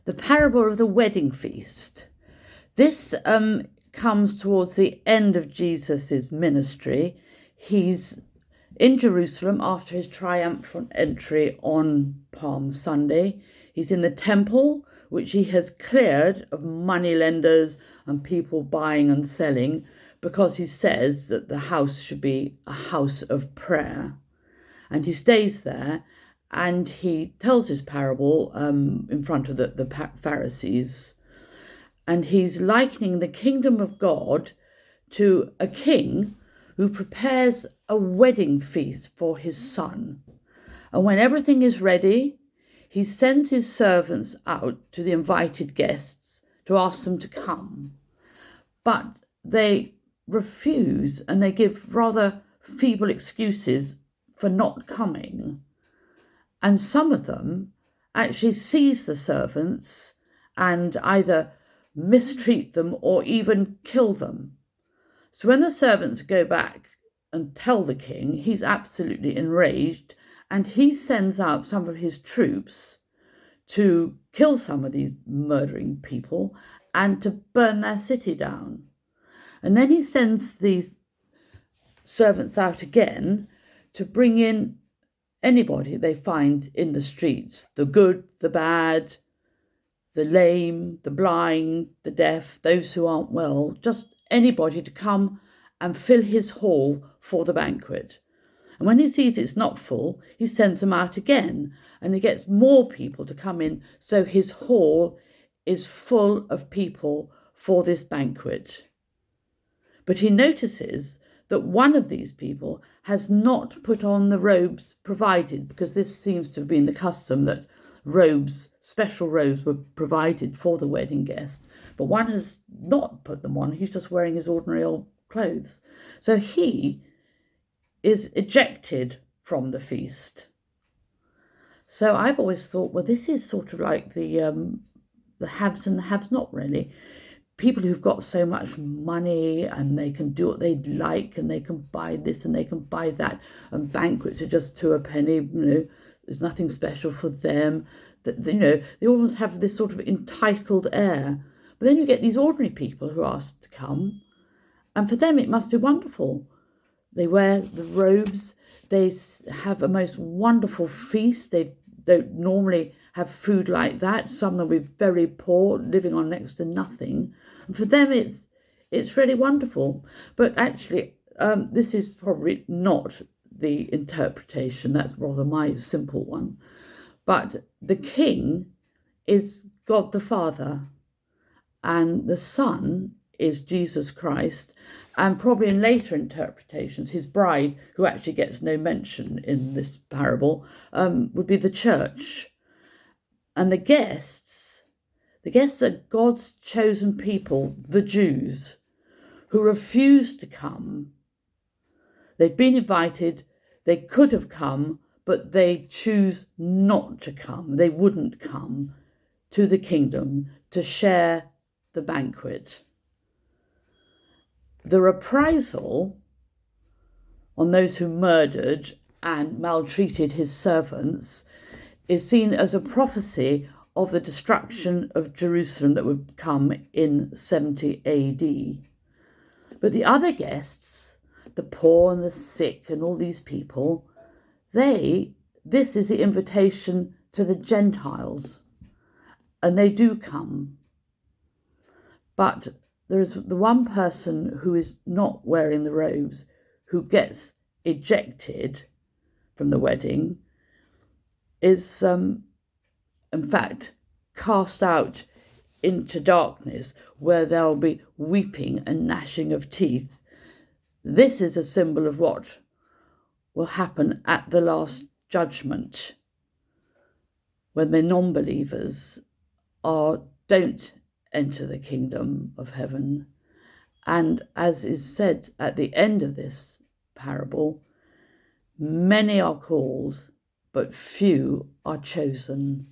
the parable of the wedding feast. This comes towards the end of Jesus's ministry. He's in Jerusalem after his triumphant entry on Palm Sunday. He's in the temple, which he has cleared of moneylenders and people buying and selling, because he says that the house should be a house of prayer. And he stays there, and he tells his parable in front of the Pharisees. And he's likening the kingdom of God to a king who prepares a wedding feast for his son. And when everything is ready, he sends his servants out to the invited guests to ask them to come. But they refuse, and they give rather feeble excuses for not coming. And some of them actually seize the servants and either mistreat them or even kill them. So when the servants go back and tell the king, he's absolutely enraged, and he sends out some of his troops to kill some of these murdering people and to burn their city down. And then he sends these servants out again to bring in anybody they find in the streets, the good, the bad, the lame, the blind, the deaf, those who aren't well, just anybody to come and fill his hall for the banquet. And when he sees it's not full, he sends them out again, and he gets more people to come in, so his hall is full of people for this banquet. But he notices that one of these people has not put on the robes provided, because this seems to have been the custom that robes, special robes, were provided for the wedding guests, but one has not put them on. He's just wearing his ordinary old clothes. So he is ejected from the feast. So I've always thought, well, this is sort of like the haves and the haves not, really. People who've got so much money and they can do what they'd like, and they can buy this and they can buy that, and banquets are just to a penny, there's nothing special for them. That they almost have this sort of entitled air. But then you get these ordinary people who are asked to come, and for them it must be wonderful. They wear the robes, they have a most wonderful feast. They don't normally have food like that. Some will be very poor, living on next to nothing. And for them it's really wonderful. But actually, this is probably not the interpretation. That's rather my simple one. But the king is God the Father, and the Son is Jesus Christ, and probably in later interpretations, his bride, who actually gets no mention in this parable, would be the church. And the guests are God's chosen people, the Jews, who refuse to come. They've been invited, they could have come, but they choose not to come. They wouldn't come to the kingdom to share the banquet. The reprisal on those who murdered and maltreated his servants is seen as a prophecy of the destruction of Jerusalem that would come in 70 AD. But the other guests, the poor and the sick and all these people, this is the invitation to the Gentiles, and they do come. But there is the one person who is not wearing the robes, who gets ejected from the wedding, is in fact cast out into darkness, where there will be weeping and gnashing of teeth. This is a symbol of what will happen at the last judgment, when the non-believers don't enter the kingdom of heaven. And as is said at the end of this parable, many are called, but few are chosen.